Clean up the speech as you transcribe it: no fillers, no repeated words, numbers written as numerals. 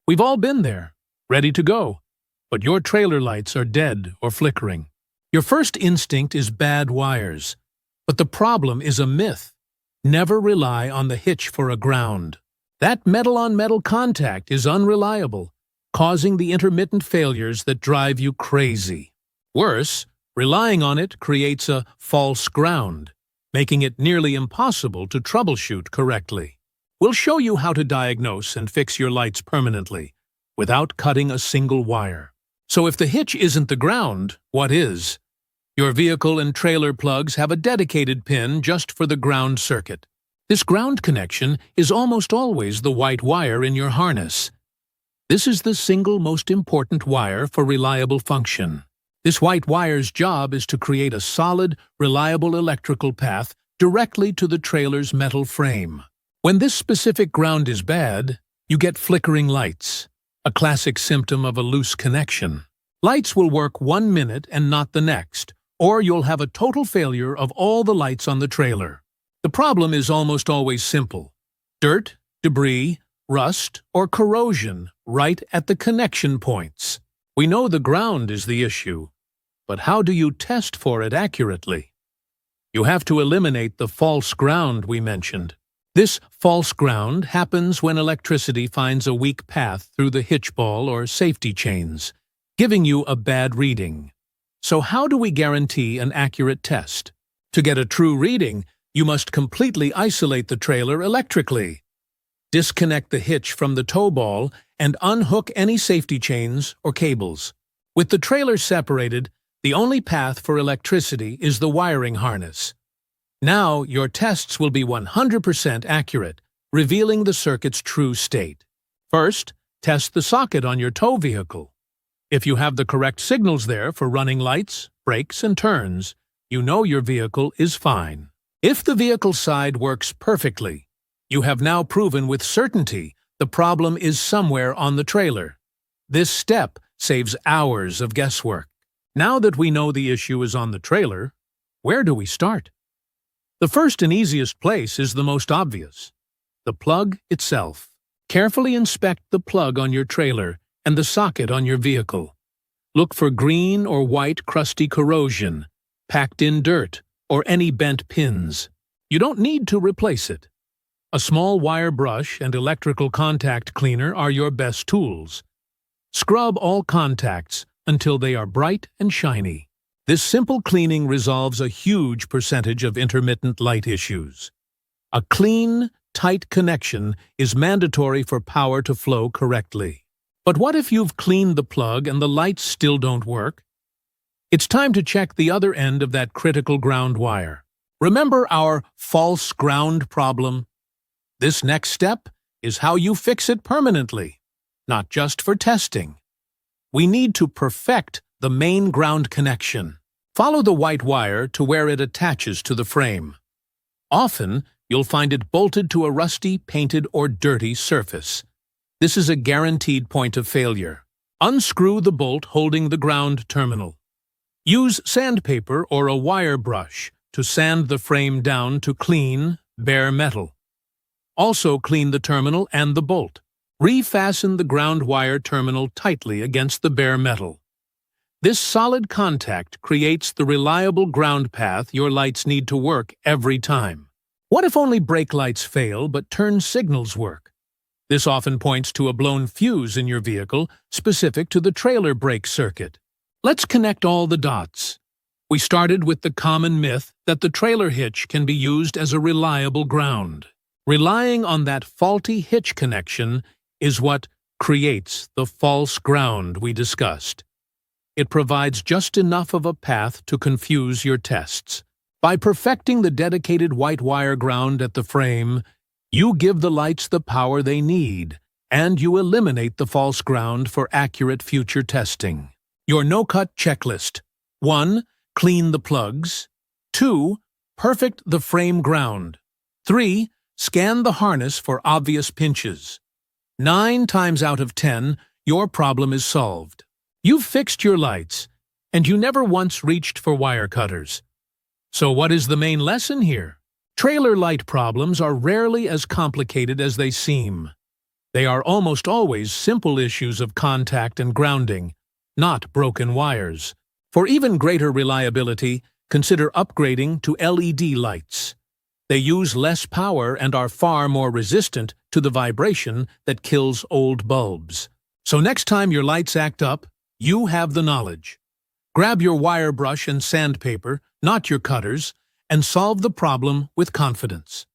We've all been there, ready to go, but your trailer lights are dead or flickering. Your first instinct is bad wires, but the problem is a myth. Never rely on the hitch for a ground. That metal-on-metal contact is unreliable, causing the intermittent failures that drive you crazy. Worse, relying on it creates a false ground, making it nearly impossible to troubleshoot correctly. We'll show you how to diagnose and fix your lights permanently, without cutting a single wire. So if the hitch isn't the ground, what is? Your vehicle and trailer plugs have a dedicated pin just for the ground circuit. This ground connection is almost always the white wire in your harness. This is the single most important wire for reliable function. This white wire's job is to create a solid, reliable electrical path directly to the trailer's metal frame. When this specific ground is bad, you get flickering lights, a classic symptom of a loose connection. Lights will work 1 minute and not the next, or you'll have a total failure of all the lights on the trailer. The problem is almost always simple: dirt, debris, rust, or corrosion right at the connection points. We know the ground is the issue, but how do you test for it accurately? You have to eliminate the false ground we mentioned. This false ground happens when electricity finds a weak path through the hitch ball or safety chains, giving you a bad reading. So how do we guarantee an accurate test? To get a true reading, you must completely isolate the trailer electrically. Disconnect the hitch from the tow ball and unhook any safety chains or cables. With the trailer separated, the only path for electricity is the wiring harness. Now your tests will be 100% accurate, revealing the circuit's true state. First, test the socket on your tow vehicle. If you have the correct signals there for running lights, brakes, and turns, you know your vehicle is fine. If the vehicle side works perfectly, you have now proven with certainty the problem is somewhere on the trailer. This step saves hours of guesswork. Now that we know the issue is on the trailer, where do we start? The first and easiest place is the most obvious: the plug itself. Carefully inspect the plug on your trailer and the socket on your vehicle. Look for green or white crusty corrosion, packed in dirt, or any bent pins. You don't need to replace it. A small wire brush and electrical contact cleaner are your best tools. Scrub all contacts until they are bright and shiny. This simple cleaning resolves a huge percentage of intermittent light issues. A clean, tight connection is mandatory for power to flow correctly. But what if you've cleaned the plug and the lights still don't work? It's time to check the other end of that critical ground wire. Remember our false ground problem? This next step is how you fix it permanently, not just for testing. We need to perfect the main ground connection. Follow the white wire to where it attaches to the frame. Often, you'll find it bolted to a rusty, painted, or dirty surface. This is a guaranteed point of failure. Unscrew the bolt holding the ground terminal. Use sandpaper or a wire brush to sand the frame down to clean, bare metal. Also clean the terminal and the bolt. Refasten the ground wire terminal tightly against the bare metal. This solid contact creates the reliable ground path your lights need to work every time. What if only brake lights fail but turn signals work? This often points to a blown fuse in your vehicle specific to the trailer brake circuit. Let's connect all the dots. We started with the common myth that the trailer hitch can be used as a reliable ground. Relying on that faulty hitch connection is what creates the false ground we discussed. It provides just enough of a path to confuse your tests. By perfecting the dedicated white wire ground at the frame, you give the lights the power they need, and you eliminate the false ground for accurate future testing. Your no-cut checklist: 1. Clean the plugs. 2. Perfect the frame ground. 3. Scan the harness for obvious pinches. 9 times out of 10, your problem is solved. You've fixed your lights, and you never once reached for wire cutters. So what is the main lesson here? Trailer light problems are rarely as complicated as they seem. They are almost always simple issues of contact and grounding, not broken wires. For even greater reliability, consider upgrading to LED lights. They use less power and are far more resistant to the vibration that kills old bulbs. So next time your lights act up, you have the knowledge. Grab your wire brush and sandpaper, not your cutters, and solve the problem with confidence.